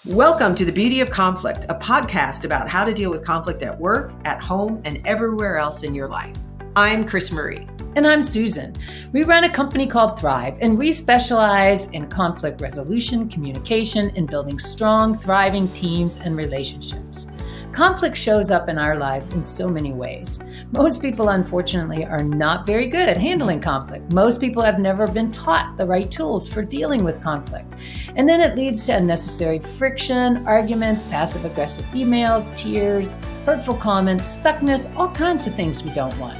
Welcome to The Beauty of Conflict, a podcast about how to deal with conflict at work, at home, and everywhere else in your life. I'm CrisMarie. And I'm Susan. We run a company called Thrive, and we specialize in conflict resolution, communication, and building strong, thriving teams and relationships. Conflict shows up in our lives in so many ways. Most people, unfortunately, are not very good at handling conflict. Most people have never been taught the right tools for dealing with conflict. And then it leads to unnecessary friction, arguments, passive-aggressive emails, tears, hurtful comments, stuckness, all kinds of things we don't want.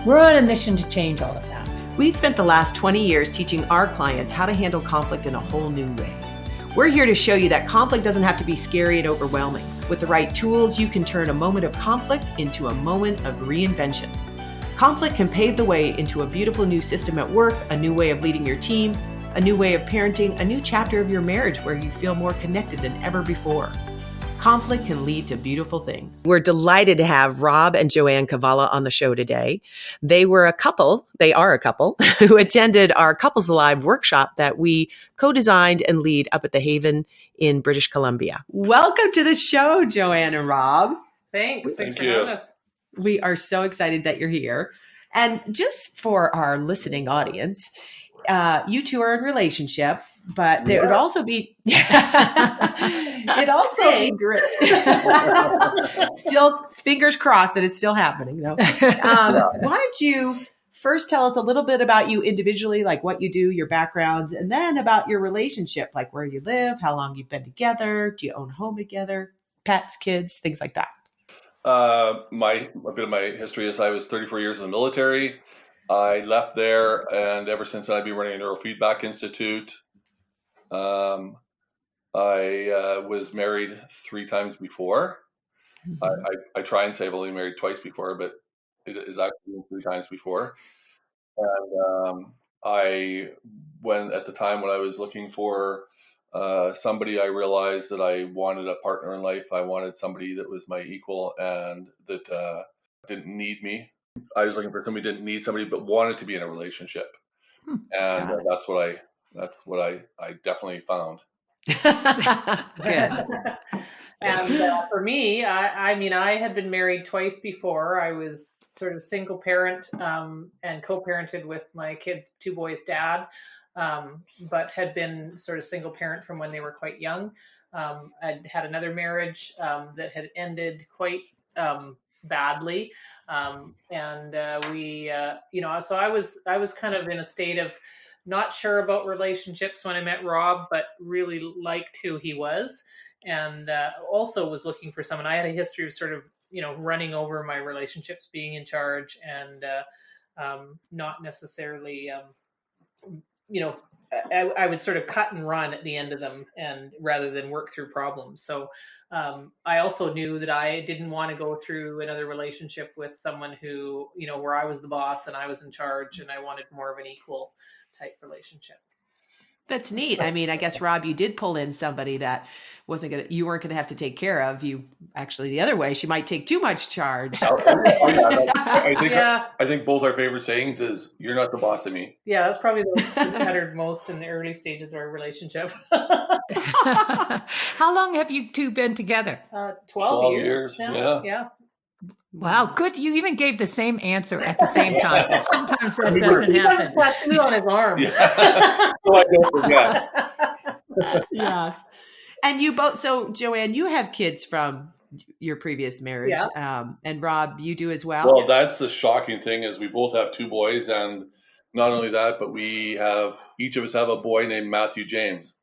We're on a mission to change all of that. We spent the last 20 years teaching our clients how to handle conflict in a whole new way. We're here to show you that conflict doesn't have to be scary and overwhelming. With the right tools, you can turn a moment of conflict into a moment of reinvention. Conflict can pave the way into a beautiful new system at work, a new way of leading your team, a new way of parenting, a new chapter of your marriage where you feel more connected than ever before. Conflict can lead to beautiful things. We're delighted to have Rob and Jo-Ann Kevala on the show today. They are a couple who attended our Couples Alive workshop that we co-designed and lead up at the Haven in British Columbia. Welcome to the show, Jo-Ann and Rob. Thanks for having us. We are so excited that you're here. And just for our listening audience, you two are in relationship, but there would also be, it'd also be great. Still, fingers crossed that it's still happening. Why don't you first tell us a little bit about you individually, like what you do, your backgrounds, and then about your relationship, like where you live, how long you've been together, do you own a home together, pets, kids, things like that. A bit of my history is I was 34 years in the military. I left there, and ever since then, I've been running a neurofeedback institute. I was married 3 times before. Mm-hmm. I try and say I've only married twice before, but it is actually 3 times before. And at the time when I was looking for somebody, I realized that I wanted a partner in life. I wanted somebody that was my equal and that didn't need me. I was looking for somebody who didn't need somebody, but wanted to be in a relationship. And that's what I definitely found. Good. And for me, I had been married twice before. I was sort of single parent and co-parented with my kids' 2 boys' dad, but had been sort of single parent from when they were quite young. I'd had another marriage that had ended quite badly. So I was kind of in a state of not sure about relationships when I met Rob, but really liked who he was. And also was looking for someone. I had a history of sort of, running over my relationships, being in charge and not necessarily, I would sort of cut and run at the end of them and rather than work through problems. So I also knew that I didn't want to go through another relationship with someone who, where I was the boss and I was in charge, and I wanted more of an equal type relationship. That's neat. I mean, I guess, Rob, you did pull in somebody that you weren't going to have to take care of. You actually, the other way, she might take too much charge. I think both our favorite sayings is, "You're not the boss of me." Yeah, that's probably the that mattered most in the early stages of our relationship. How long have you two been together? 12 years. Yeah. Wow, good. You even gave the same answer at the same time. Sometimes that doesn't happen. He has a tattoo on his arm. Yeah. So I don't forget. Yes. And you both, so Jo-Ann, you have kids from your previous marriage. Yeah. And Rob, you do as well? Well, that's the shocking thing is we both have 2 boys, and not only that, but each of us have a boy named Matthew James.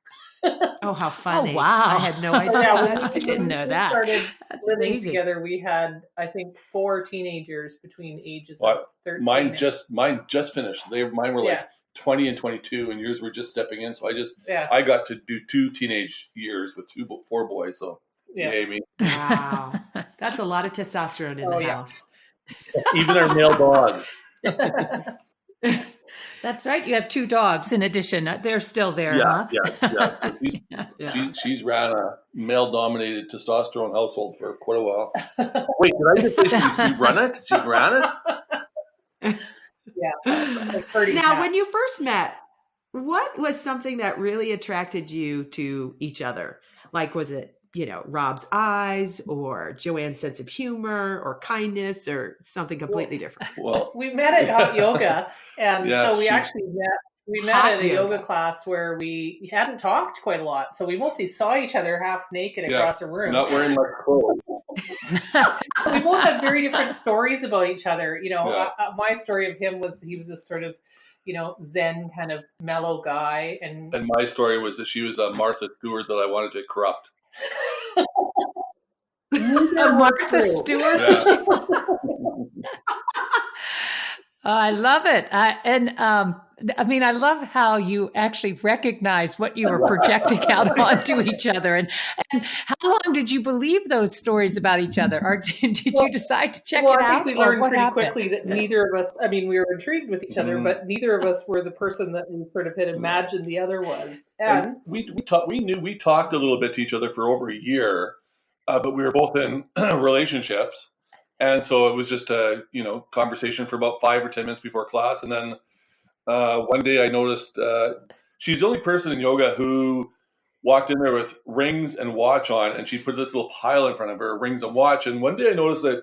Oh, how funny. Oh, wow. I had no idea. I didn't know that. When we started living amazing. together, we had, I think, 4 teenagers between ages of 13. Mine just finished. Mine were like 20 and 22, and yours were just stepping in. So I got to do 2 teenage years with 4 boys. So yay me. Wow. That's a lot of testosterone in the house. Even our male dogs. That's right. You have 2 dogs in addition. They're still there, huh? So she's ran a male-dominated testosterone household for quite a while. Wait, did I just say she run it? She's ran it? Yeah. Now, when you first met, what was something that really attracted you to each other? Like, was it, Rob's eyes or Jo-Ann's sense of humor or kindness or something completely different? Well, we met at hot yoga, and yeah, so we she- actually met. We met Hot at a yoga yoga. class where we hadn't talked quite a lot, so we mostly saw each other half naked Yeah, across a room. not wearing much clothes. We both had very different stories about each other. Yeah. My story of him was he was this sort of, Zen kind of mellow guy, and And my story was that she was a Martha Stewart that I wanted to corrupt. Martha Stewart. Yeah. I love it. I love how you actually recognize what you were projecting out onto each other. And how long did you believe those stories about each other? Or did you decide to check it out? I think we learned pretty happened? quickly that neither of us, we were intrigued with each other, but neither of us were the person that we sort of had imagined the other was. And we talked a little bit to each other for over a year, but we were both in relationships. And so it was just a, conversation for about 5 or 10 minutes before class. And then one day I noticed she's the only person in yoga who walked in there with rings and watch on, and she put this little pile in front of her, rings and watch. And one day I noticed that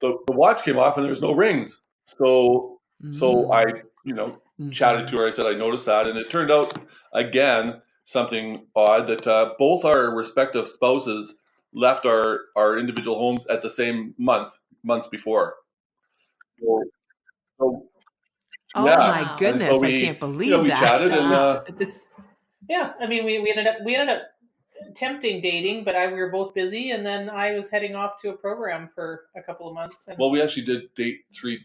the watch came off and there was no rings. So I, chatted to her. I said, I noticed that. And it turned out, again, something odd that both our respective spouses left our individual homes at the same months before. So Oh yeah. my goodness! So I can't believe we that. chatted and yeah, we ended up attempting dating, but we were both busy, and then I was heading off to a program for a couple of months. And, well, we actually did date three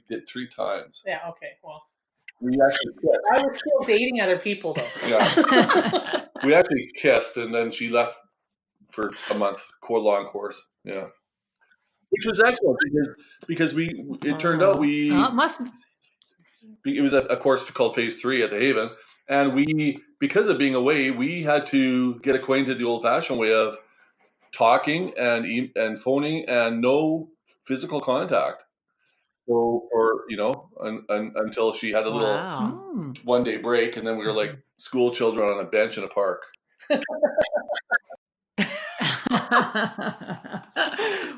times. yeah, okay, well, We actually kissed. I was still dating other people though. Yeah. We actually kissed, and then she left for a month, long course. Yeah, which was excellent because it turned out It must. it was a course called Phase 3 at the Haven, and because of being away, we had to get acquainted the old-fashioned way of talking and phoning and no physical contact. So, until she had a little Wow. 1-day break, and then we were like school children on a bench in a park.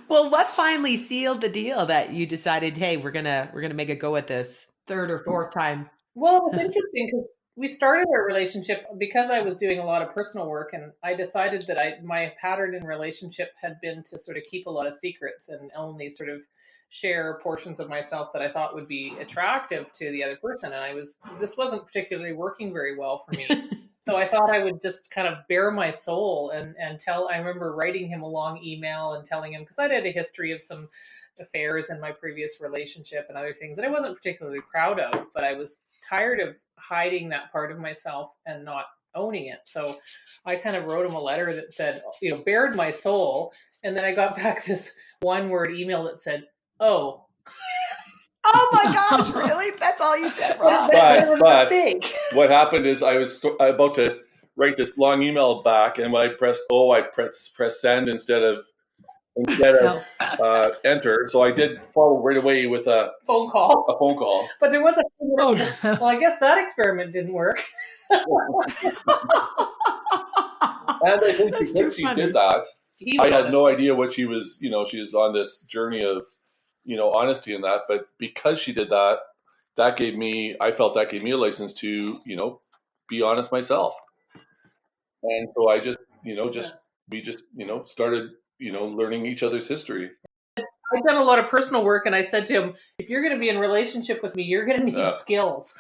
Well, what finally sealed the deal that you decided, hey, we're gonna make a go at this third or fourth time? Well, it was interesting because we started our relationship because I was doing a lot of personal work, and I decided that my pattern in relationship had been to sort of keep a lot of secrets and only sort of share portions of myself that I thought would be attractive to the other person. And this wasn't particularly working very well for me. So I thought I would just kind of bare my soul and tell. I remember writing him a long email and telling him, because I'd had a history of some affairs in my previous relationship and other things that I wasn't particularly proud of, but I was tired of hiding that part of myself and not owning it. So I kind of wrote him a letter that said, bared my soul. And then I got back this one-word email that said, "Oh." Oh my gosh, really? That's all you said, Rob? But mistake. What happened is I was about to write this long email back, and when I pressed press send instead of enter. So I did follow right away with a phone call. But there was well, I guess that experiment didn't work. And I think because she did that, I had no idea what she was, she was on this journey of, honesty in that. But because she did that, I felt that gave me a license to, be honest myself. And so I just, we just, started, learning each other's history. I've done a lot of personal work, and I said to him, if you're going to be in a relationship with me, you're going to need skills.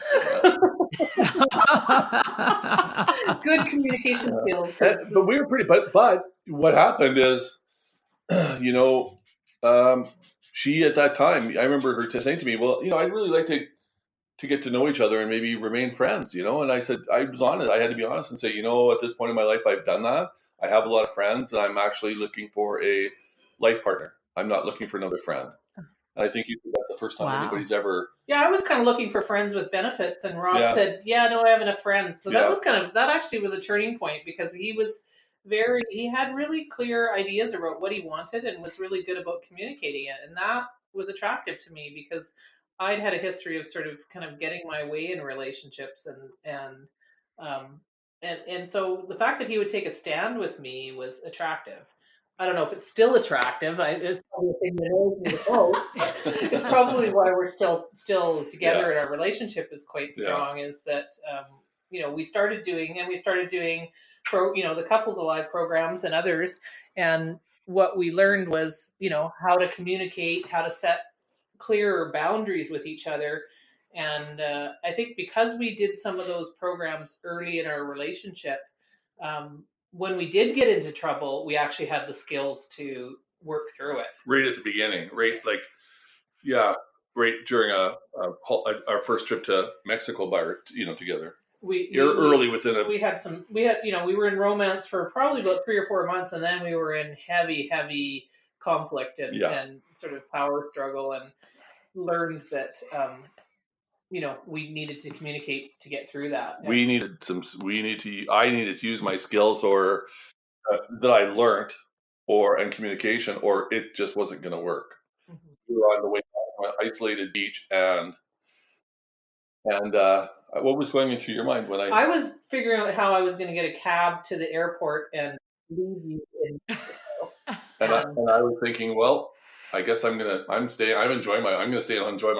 Good communication skills. But we were pretty, but what happened is, she at that time, I remember her saying to me, well, I'd really like to get to know each other and maybe remain friends, and I said, I was honest. I had to be honest and say, at this point in my life, I've done that. I have a lot of friends, and I'm actually looking for a life partner. I'm not looking for another friend. And I think that's the first time anybody's ever. Yeah, I was kind of looking for friends with benefits, and Rob said, no, I have enough friends. So that was that actually was a turning point, because he had really clear ideas about what he wanted and was really good about communicating it. And that was attractive to me, because I'd had a history of sort of kind of getting my way in relationships and and so the fact that he would take a stand with me was attractive. I don't know if it's still attractive. It's probably a thing that annoys me the most. It's probably why we're still together, and our relationship is quite strong. Is that we started doing the Couples Alive programs and others, and what we learned was how to communicate, how to set clearer boundaries with each other. And I think because we did some of those programs early in our relationship, when we did get into trouble, we actually had the skills to work through it. Right at the beginning, right during our first trip to Mexico together. We were in romance for probably about 3 or 4 months, and then we were in heavy conflict and sort of power struggle, and learned that we needed to communicate to get through that. I needed to use my skills or that I learned and communication, or it just wasn't going to work. Mm-hmm. We were on the way to an isolated beach, and what was going through your mind when I was figuring out how I was going to get a cab to the airport and leave you in and I was thinking, well, I guess I'm going to stay and enjoy my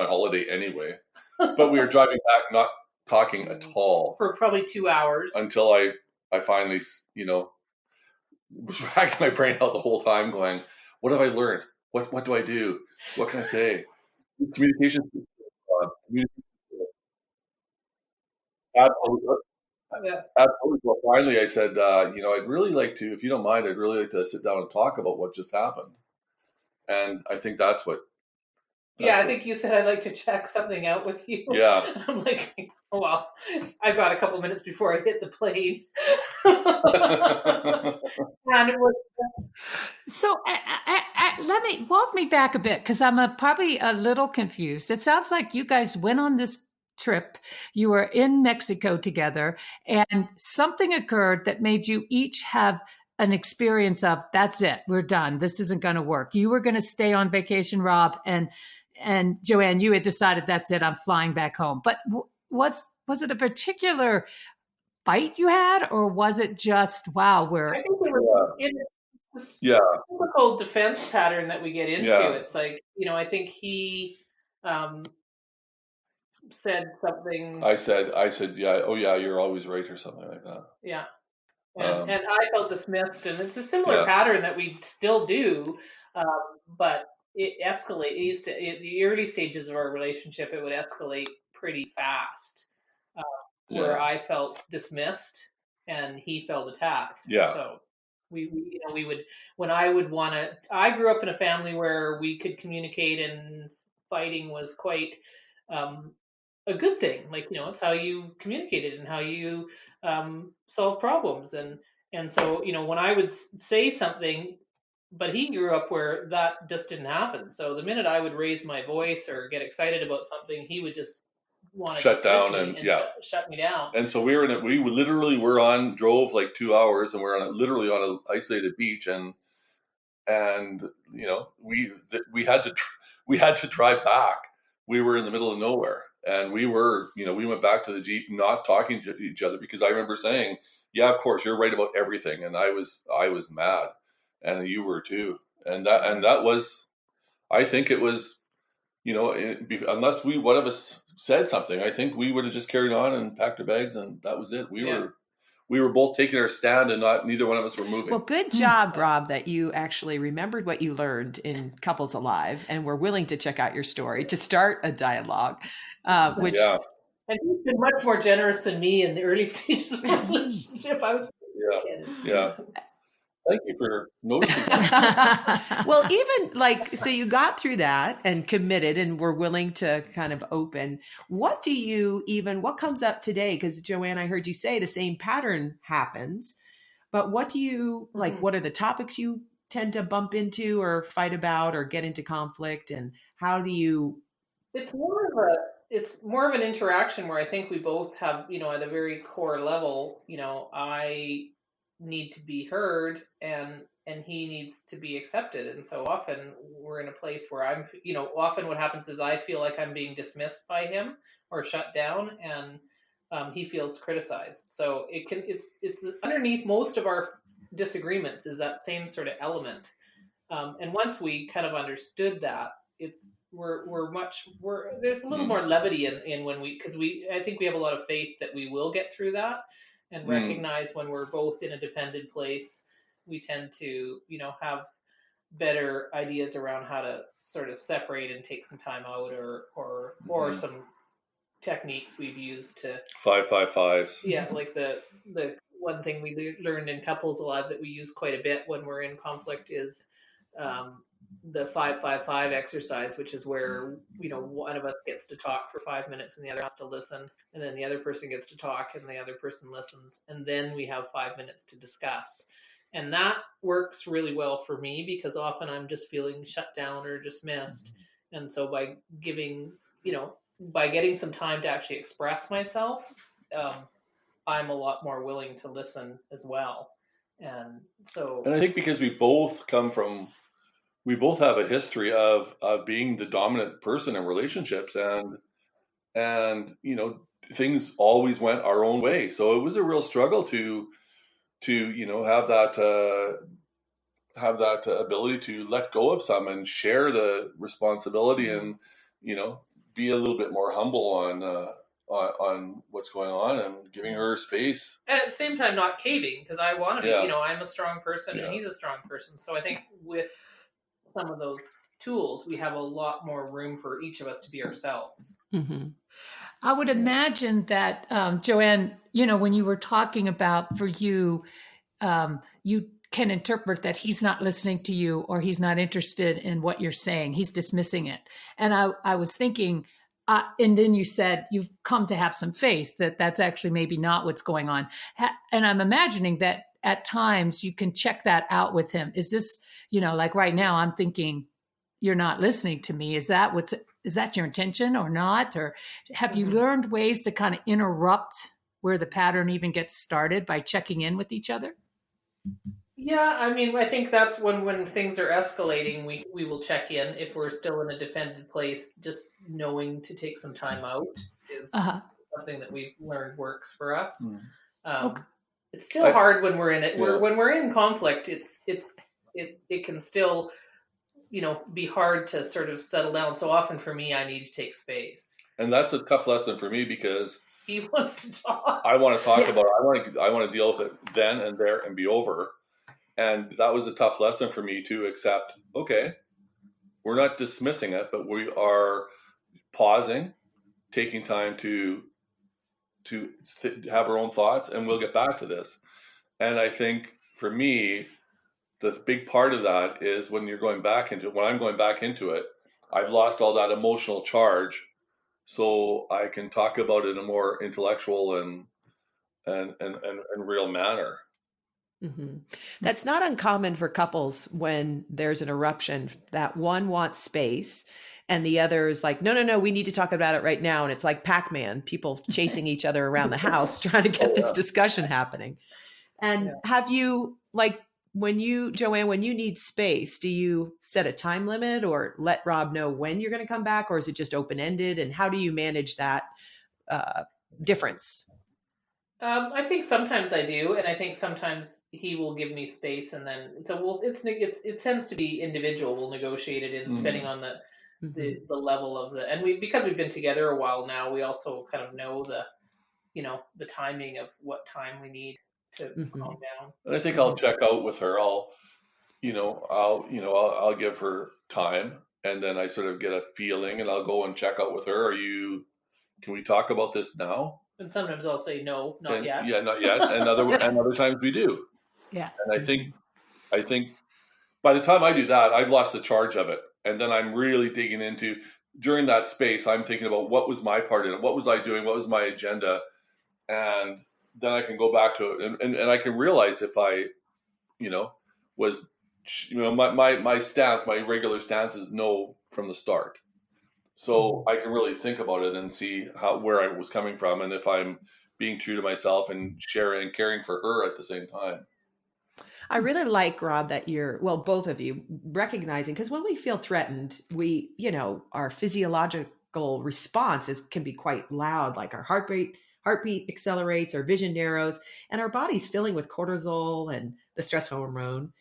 holiday anyway. But we were driving back, not talking at all for probably 2 hours until I finally, was racking my brain out the whole time, going, "What have I learned? What do I do? What can I say?" Communication. Absolutely. Well, finally, I said, I'd really like to, if you don't mind, I'd really like to sit down and talk about what just happened. And I think that's what. I think you said I'd like to check something out with you. Yeah. I'm like, oh, well, I've got a couple minutes before I hit the plane. And it was. So let me walk me back a bit, because I'm probably a little confused. It sounds like you guys went on this trip. You were in Mexico together, and something occurred that made you each have an experience of, that's it, we're done. This isn't going to work. You were going to stay on vacation, Rob, and Jo-Ann, you had decided, that's it, I'm flying back home. But was it a particular fight you had, or was it just, wow, I think we were in this typical defense pattern that we get into. Yeah. It's like, I think he said something. I said, yeah, oh yeah, you're always right, or something like that. Yeah. And I felt dismissed, and it's a similar pattern that we still do, but it escalated. In the early stages of our relationship, it would escalate pretty fast, where I felt dismissed and he felt attacked. Yeah. So we would, when I would want to. I grew up in a family where we could communicate, and fighting was quite a good thing. Like, it's how you communicated and how you solve problems. And so, when I would say something, but he grew up where that just didn't happen. So the minute I would raise my voice or get excited about something, he would just want to shut down and shut me down. And so we literally drove like 2 hours, and we're literally on an isolated beach, and we had to drive back. We were in the middle of nowhere, and we went back to the Jeep, not talking to each other, because I remember saying, yeah, of course, you're right about everything. And I was mad, and you were too. And that was, I think it was, unless one of us said something, I think we would have just carried on and packed our bags, and that was it. We were both taking our stand, and neither one of us were moving. Well, good job, Rob, that you actually remembered what you learned in Couples Alive and were willing to check out your story to start a dialogue, which. Yeah. And he's been much more generous than me in the early stages of our relationship. I was. Yeah. Thank you for noticing. Well, even so you got through that and committed and were willing to kind of open. What comes up today? Because Jo-Ann, I heard you say the same pattern happens, but what do you like? What are the topics you tend to bump into or fight about or get into conflict? And how do you? It's more of an interaction where I think we both have, at a very core level, I need to be heard, and he needs to be accepted. And so often we're in a place where I'm, often what happens is I feel like I'm being dismissed by him or shut down. And he feels criticized. So it's underneath most of our disagreements is that same sort of element. And once we kind of understood that, there's a little more levity in when I think we have a lot of faith that we will get through that, and recognize when we're both in a dependent place, we tend to, have better ideas around how to sort of separate and take some time out, or some techniques we've used to 5-5-5s. Yeah, like the one thing we learned in couples a lot that we use quite a bit when we're in conflict is the 5-5-5 exercise, which is where one of us gets to talk for 5 minutes and the other has to listen, and then the other person gets to talk and the other person listens, and then we have 5 minutes to discuss. And that works really well for me because often I'm just feeling shut down or dismissed. And so by getting some time to actually express myself, I'm a lot more willing to listen as well. And I think because we both have a history of being the dominant person in relationships, and things always went our own way. So it was a real struggle to have that ability to let go of some and share the responsibility, and be a little bit more humble on what's going on and giving her space. And at the same time, not caving, because I want to be, I'm a strong person and he's a strong person. So I think with some of those tools, we have a lot more room for each of us to be ourselves. Mm-hmm. I would imagine that, Jo-Ann, when you were talking about for you, you can interpret that he's not listening to you or he's not interested in what you're saying. He's dismissing it. And I was thinking, and then you said you've come to have some faith that that's actually maybe not what's going on. And I'm imagining that at times you can check that out with him. Is this, like right now I'm thinking you're not listening to me. Is that your intention or not? Or have you learned ways to kind of interrupt where the pattern even gets started by checking in with each other? Yeah, I think that's when things are escalating, we will check in. If we're still in a dependent place, just knowing to take some time out is something that we've learned works for us. It's still hard when we're in it. When we're in conflict, it can still, be hard to sort of settle down. So often for me, I need to take space. And that's a tough lesson for me because he wants to talk. I want to talk about it. I want to deal with it then and there and be over. And that was a tough lesson for me to accept. Okay, we're not dismissing it, but we are pausing, taking time to have our own thoughts, and we'll get back to this. And I think for me, the big part of that is when I'm going back into it, I've lost all that emotional charge, so I can talk about it in a more intellectual and real manner. Mm-hmm. That's not uncommon for couples when there's an eruption, that one wants space and the other is like, no, we need to talk about it right now. And it's like Pac-Man, people chasing each other around the house, trying to get this discussion happening. And have you, like, Jo-Ann, when you need space, do you set a time limit or let Rob know when you're going to come back, or is it just open-ended? And how do you manage that difference? I think sometimes I do, and I think sometimes he will give me space, and then it tends to be individual. We'll negotiate it depending on the level of because we've been together a while now, we also kind of know the timing of what time we need to calm down. And I think I'll check out with her. I'll give her time, and then I sort of get a feeling, and I'll go and check out with her. Can we talk about this now? And sometimes I'll say no, not yet. Yeah, not yet. And other times we do. Yeah. And I think by the time I do that, I've lost the charge of it. And then I'm really digging into, during that space, I'm thinking about what was my part in it? What was I doing? What was my agenda? And then I can go back to it. And I can realize if I, was, my stance, my regular stance is no from the start. So I can really think about it and see where I was coming from, and if I'm being true to myself and sharing and caring for her at the same time. I really like, Rob, that both of you recognizing, because when we feel threatened, our physiological response can be quite loud, like our heart heartbeat accelerates, our vision narrows, and our body's filling with cortisol and the stress hormone.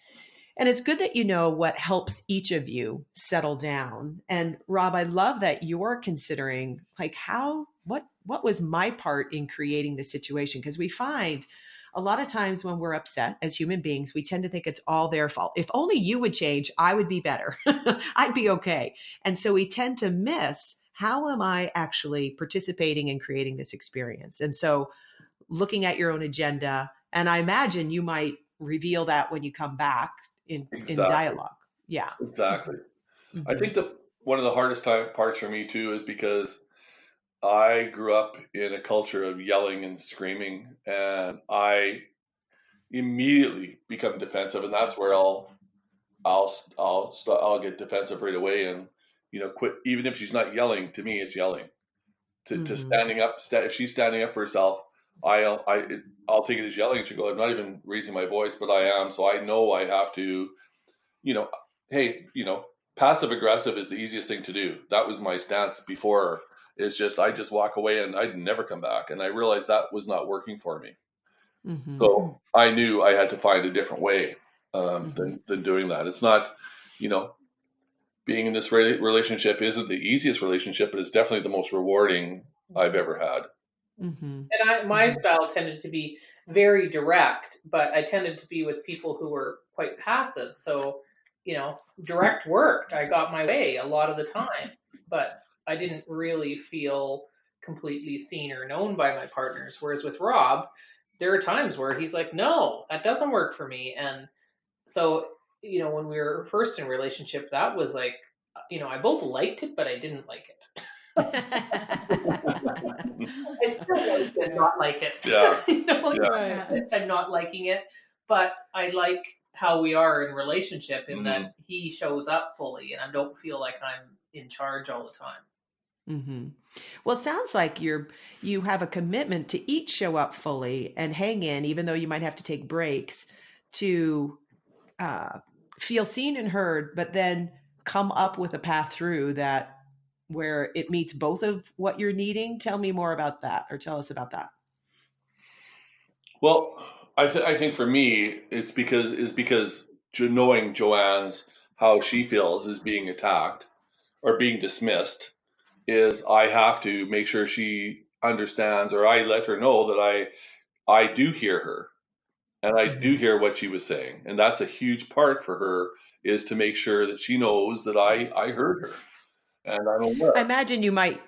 And it's good that you know what helps each of you settle down. And Rob, I love that you're considering like what was my part in creating the situation? Because we find a lot of times when we're upset as human beings, we tend to think it's all their fault. If only you would change, I would be better. I'd be okay. And so we tend to miss, how am I actually participating in creating this experience? And so looking at your own agenda, and I imagine you might reveal that when you come back in dialogue. Yeah. Exactly. Mm-hmm. I think that one of the hardest parts for me too is because I grew up in a culture of yelling and screaming, and I immediately become defensive, and that's where I'll get defensive right away, and quit. Even if she's not yelling, to me it's yelling. To standing up, if she's standing up for herself, I'll take it as yelling. She go, I'm not even raising my voice, but I am. So I know I have to, hey, passive aggressive is the easiest thing to do. That was my stance before. It's just, I just walk away and I'd never come back. And I realized that was not working for me. Mm-hmm. So I knew I had to find a different way than doing that. It's not, being in this relationship isn't the easiest relationship, but it's definitely the most rewarding I've ever had. Mm-hmm. And my style tended to be very direct, but I tended to be with people who were quite passive. So, direct worked. I got my way a lot of the time, but I didn't really feel completely seen or known by my partners. Whereas with Rob, there are times where he's like, no, that doesn't work for me. And so, when we were first in relationship, that was like, I both liked it, but I didn't like it. I still like it, not like it. Yeah. I'm not liking it, but I like how we are in relationship in that he shows up fully, and I don't feel like I'm in charge all the time. Mm-hmm. Well, it sounds like you have a commitment to each show up fully and hang in, even though you might have to take breaks to feel seen and heard, but then come up with a path through that where it meets both of what you're needing. Tell me more about that, or tell us about that. Well, I think for me, it's because knowing Jo-Ann's, how she feels is being attacked or being dismissed, is I have to make sure she understands, or I let her know that I do hear her, and I do hear what she was saying. And that's a huge part for her, is to make sure that she knows that I heard her. And I'm aware. I imagine you might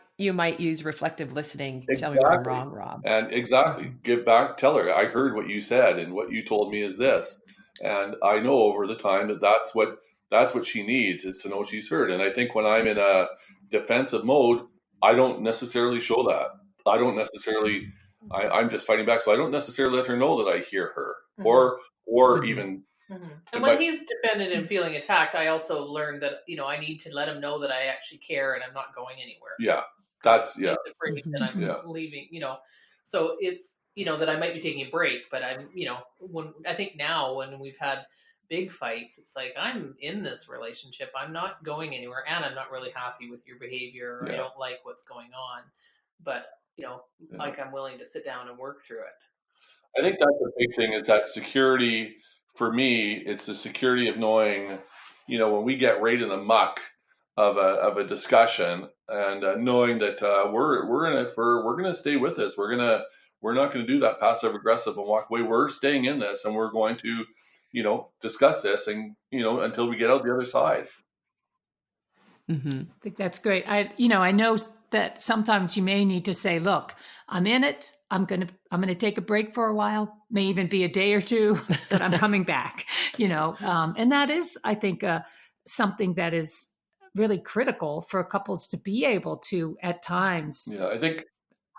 use reflective listening. Exactly. Tell me if I'm wrong, Rob. And exactly, give back, tell her, I heard what you said, and what you told me is this. And I know over the time that that's what she needs, is to know she's heard. And I think when I'm in a defensive mode, I don't necessarily show that. I don't necessarily, I'm just fighting back. So I don't necessarily let her know that I hear her, or even. And when he's defended and feeling attacked, I also learned that, I need to let him know that I actually care and I'm not going anywhere. Yeah. That's, yeah. He's afraid that I'm leaving, so it's, that I might be taking a break, but I'm, I think now when we've had big fights, it's like, I'm in this relationship, I'm not going anywhere, and I'm not really happy with your behavior, or I don't like what's going on, but, like, I'm willing to sit down and work through it. I think that's the big thing, is that security. For me, it's the security of knowing, when we get right in the muck of a discussion, and knowing that we're in it we're going to stay with this. We're not going to do that passive aggressive and walk away. We're staying in this, and we're going to, discuss this, and until we get out the other side. Mm-hmm. I think that's great. I know that sometimes you may need to say, look, I'm in it. I'm going to take a break for a while, may even be a day or two, but I'm coming back, and that is, I think, something that is really critical for couples to be able to, at times, I think,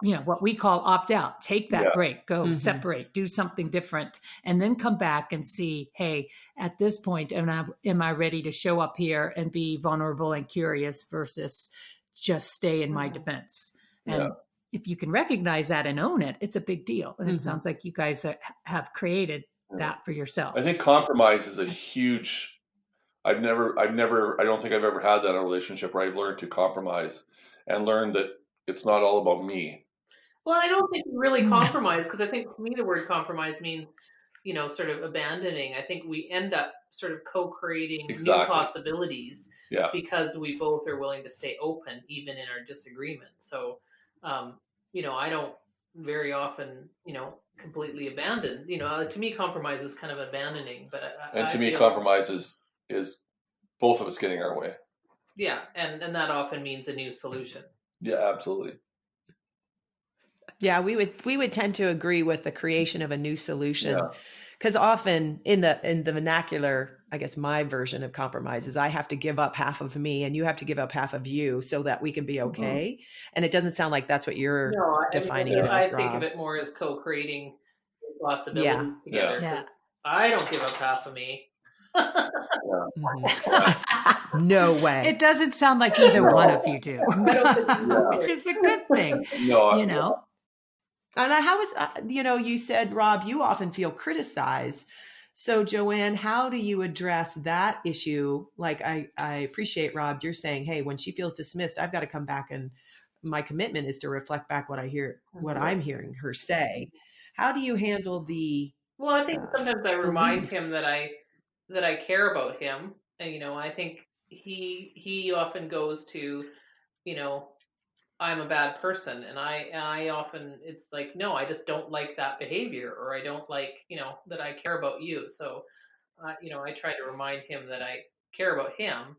what we call opt out, take that break, go separate, do something different, and then come back and see, hey, at this point, am I ready to show up here and be vulnerable and curious versus just stay in my defense? And if you can recognize that and own it, it's a big deal. And it sounds like you guys have created that for yourselves. I think compromise is a huge, I don't think I've ever had that in a relationship where I've learned to compromise and learned that it's not all about me. Well, I don't think we really compromise, because I think to me the word compromise means, sort of abandoning. I think we end up sort of co-creating new Exactly. possibilities Yeah. because we both are willing to stay open, even in our disagreement. So, I don't very often, completely abandon. To me, compromise is kind of abandoning, but And to I me, feel, compromise is both of us getting our way. yeah, and that often means a new solution. Yeah, absolutely. Yeah, we would tend to agree with the creation of a new solution. Yeah. Because often in the vernacular, I guess my version of compromise is I have to give up half of me and you have to give up half of you so that we can be okay. And it doesn't sound like that's what you're No, defining it I as, think of Rob. it more as co-creating Yeah. possibilities together, Yeah. because I don't give up half of me. No way. It doesn't sound like either one of you do, Yeah. which is a good thing. No, You know, And how is, you said, Rob, you often feel criticized. So Jo-Ann, how do you address that issue? Like, I appreciate, Rob, you're saying, hey, when she feels dismissed, I've got to come back, and my commitment is to reflect back what I'm hearing her say. How do you handle the, Well, I think sometimes I remind belief? him that I care about him. And, I think he often goes to, you know, I'm a bad person, and I often, it's like, no, I just don't like that behavior, or I don't like, that I care about you. So, I try to remind him that I care about him,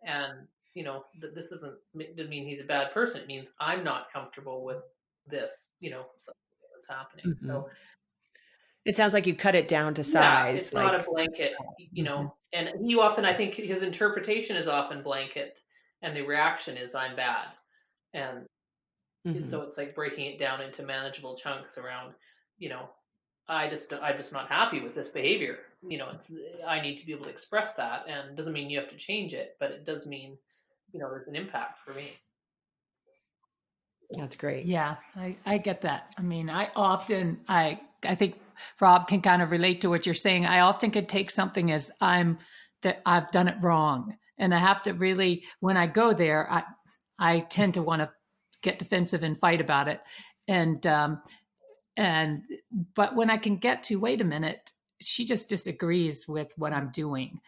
and that this doesn't mean he's a bad person. It means I'm not comfortable with this, something that's happening. Mhm. So It sounds like you cut it down to yeah, size. it's not a Like, blanket, Mhm. and he often, I think his interpretation is often blanket, and the reaction is I'm bad. And Mhm. so it's like breaking it down into manageable chunks around, you know, I'm just not happy with this behavior. It's, I need to be able to express that, and it doesn't mean you have to change it, but it does mean, there's an impact for me. That's great. yeah, I get that. I mean, I think Rob can kind of relate to what you're saying. I often could take something as that I've done it wrong. And I have to really, when I go there, I tend to want to get defensive and fight about it. And but when I can get to, wait a minute, she just disagrees with what I'm doing.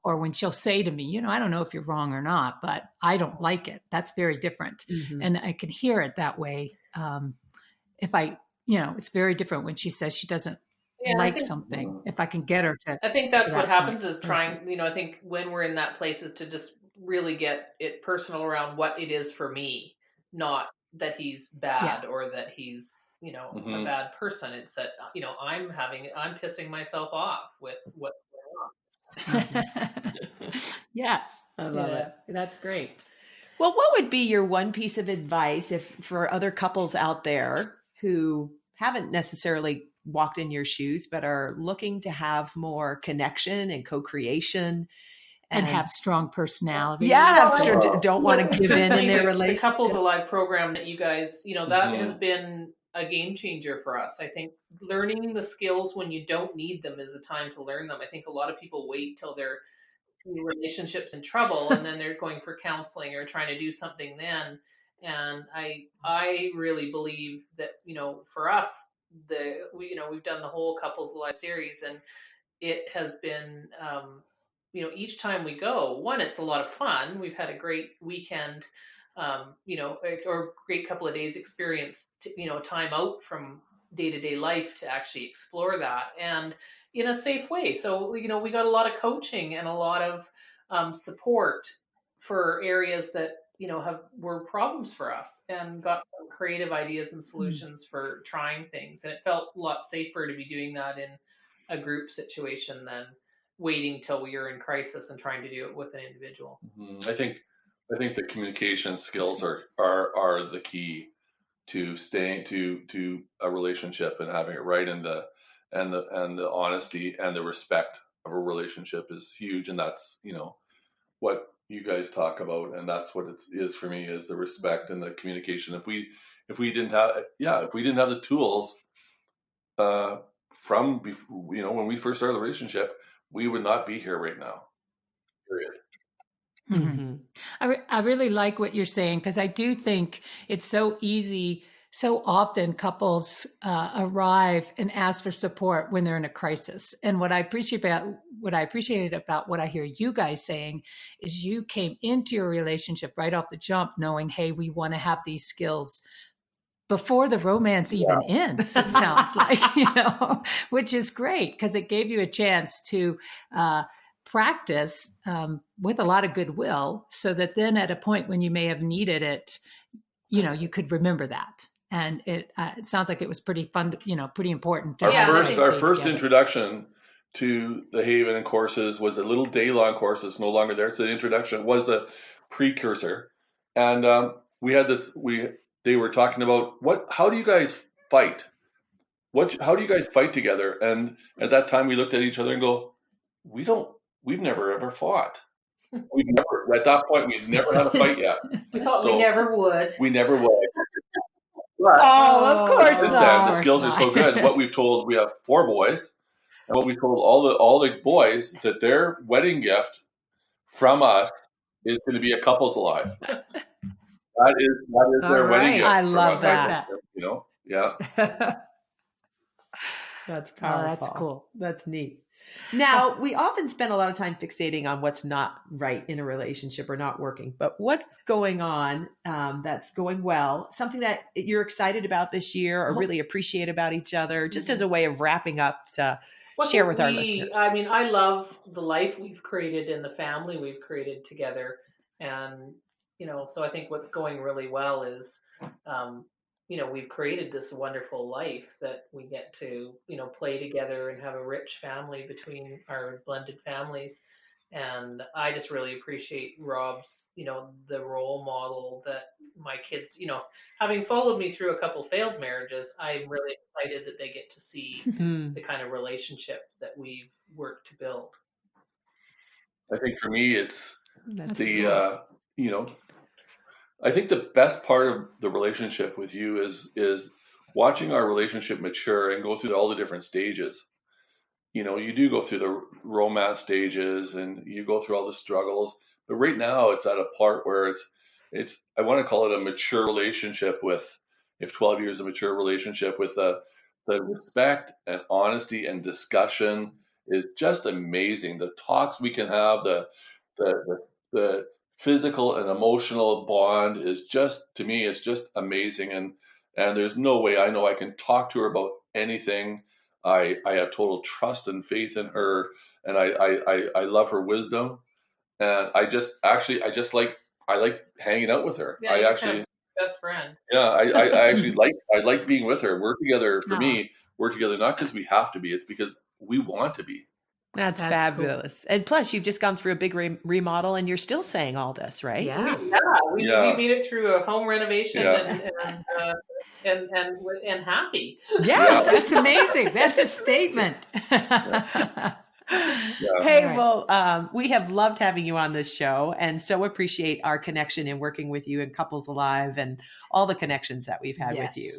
Or when she'll say to me, I don't know if you're wrong or not, but I don't like it. That's very different. Mhm. And I can hear it that way. If I, it's very different when she says she doesn't Yeah, like something. If I can get her I think to that's what that point happens, is versus, trying, I think when we're in that place, is to just really get it personal around what it is for me, not that he's yeah. bad or that he's, a Mhm. bad person. It's that, I'm pissing myself off with what's going on. Yes. I love Yeah, it. that's great. Well, what would be your one piece of advice if for other couples out there who haven't necessarily walked in your shoes but are looking to have more connection and co-creation And and have strong personalities. don't want to give in their The relationship? Couples Alive program that you guys, that has Mhm. been a game changer for us. I think learning the skills when you don't need them is a time to learn them. I think a lot of people wait till their relationships in trouble, and then they're going for counseling or trying to do something then. And I really believe that, for us, we've done the whole Couples Alive series, and it has been, each time we go, one, it's a lot of fun. We've had a great weekend, or great couple of days experience, time out from day to day life to actually explore that, and in a safe way. So, we got a lot of coaching and a lot of support for areas that, were problems for us, and got some creative ideas and solutions for trying things. And it felt a lot safer to be doing that in a group situation than waiting till we are in crisis and trying to do it with an individual. Mhm. I think the communication skills are the key to staying to a relationship and having it right, and the honesty and the respect of a relationship is huge, and that's what you guys talk about, and that's what it is for me, is the respect and the communication. If we didn't have the tools uh from before, when we first started the relationship, we would not be here right now, period. Mhm. Mm-hmm. I really like what you're saying, because I do think it's so easy So often couples arrive and ask for support when they're in a crisis. And what I appreciated about what I hear you guys saying is you came into your relationship right off the jump knowing, hey, we want to have these skills before the romance even ends, it sounds like, which is great because it gave you a chance to practice with a lot of goodwill so that then at a point when you may have needed it, you could remember that. And it sounds like it was pretty fun, pretty important. Our first introduction to the Haven and courses was a little day-long course that's no longer there. It's an introduction. It was the precursor. And we had this, they were talking about how do you guys fight? How do you guys fight together? And at that time we looked at each other and go, we've never ever fought. At that point, we'd never had a fight yet. We thought we never would. We never would. But, of course not. The skills are so good. What we've told, we have 4 boys, and what we've told all the boys that their wedding gift from us is going to be a couples alive. That is their wedding gift. I love that. Yeah. That's powerful. Oh, that's cool. That's neat. Now, we often spend a lot of time fixating on what's not right in a relationship or not working, but what's going on that's going well, something that you're excited about this year or really appreciate about each other, just as a way of wrapping up to share with our listeners. I mean, I love the life we've created and the family we've created together. And, so I think what's going really well is, we've created this wonderful life that we get to, play together and have a rich family between our blended families. And I just really appreciate Rob's, the role model that my kids, having followed me through a couple failed marriages, I'm really excited that they get to see the kind of relationship that we've worked to build. I think for me, it's I think the best part of the relationship with you is watching our relationship mature and go through all the different stages. You do go through the romance stages and you go through all the struggles, but right now it's at a part where it's I want to call it a mature relationship with, if 12 years of mature relationship with the respect and honesty and discussion is just amazing. The talks we can have, the physical and emotional bond is just, to me, it's just amazing. And there's no way I know I can talk to her about anything. I have total trust and faith in her, and I love her wisdom. And I like hanging out with her. Yeah, I actually best friend. Yeah, I actually like being with her. We're together, for me, we're together not because we have to be, it's because we want to be. That's fabulous. Cool. And plus, you've just gone through a big remodel and you're still saying all this, right? Yeah. We made it through a home renovation and happy. Yes, that's amazing. That's a statement. Hey, well, we have loved having you on this show and so appreciate our connection in working with you and Couples Alive and all the connections that we've had with you.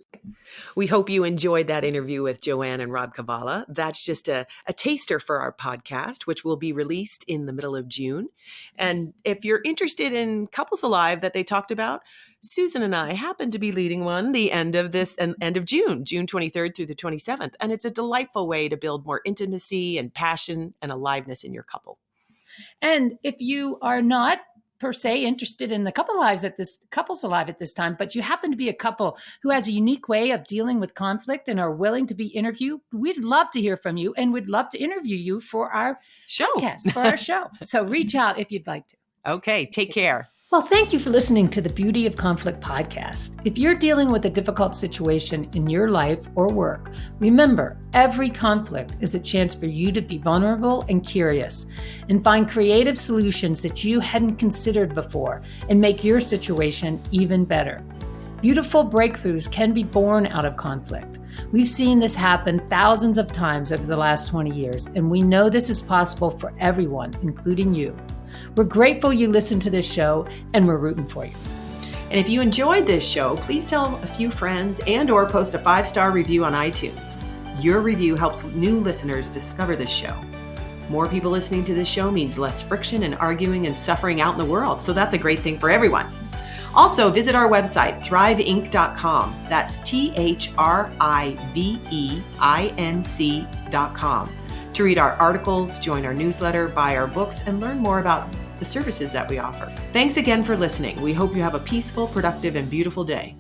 We hope you enjoyed that interview with Jo-Ann and Rob Kevala. That's just a taster for our podcast, which will be released in the middle of June. And if you're interested in Couples Alive that they talked about, Susan and I happen to be leading one the end of June 23rd through the 27th. And it's a delightful way to build more intimacy and passion and aliveness in your couple. And if you are not per se interested in the Couples Alive at this time, but you happen to be a couple who has a unique way of dealing with conflict and are willing to be interviewed, we'd love to hear from you and we'd love to interview you for our podcast, for our show. So reach out if you'd like to. Okay, take care. Well, thank you for listening to the Beauty of Conflict podcast. If you're dealing with a difficult situation in your life or work, remember, every conflict is a chance for you to be vulnerable and curious and find creative solutions that you hadn't considered before and make your situation even better. Beautiful breakthroughs can be born out of conflict. We've seen this happen thousands of times over the last 20 years, and we know this is possible for everyone, including you. We're grateful you listened to this show, and we're rooting for you. And if you enjoyed this show, please tell a few friends and/or post a 5-star review on iTunes. Your review helps new listeners discover this show. More people listening to this show means less friction and arguing and suffering out in the world, so that's a great thing for everyone. Also, visit our website, thriveinc.com. That's THRIVEINC.com to read our articles, join our newsletter, buy our books, and learn more about the services that we offer. Thanks again for listening. We hope you have a peaceful, productive, and beautiful day.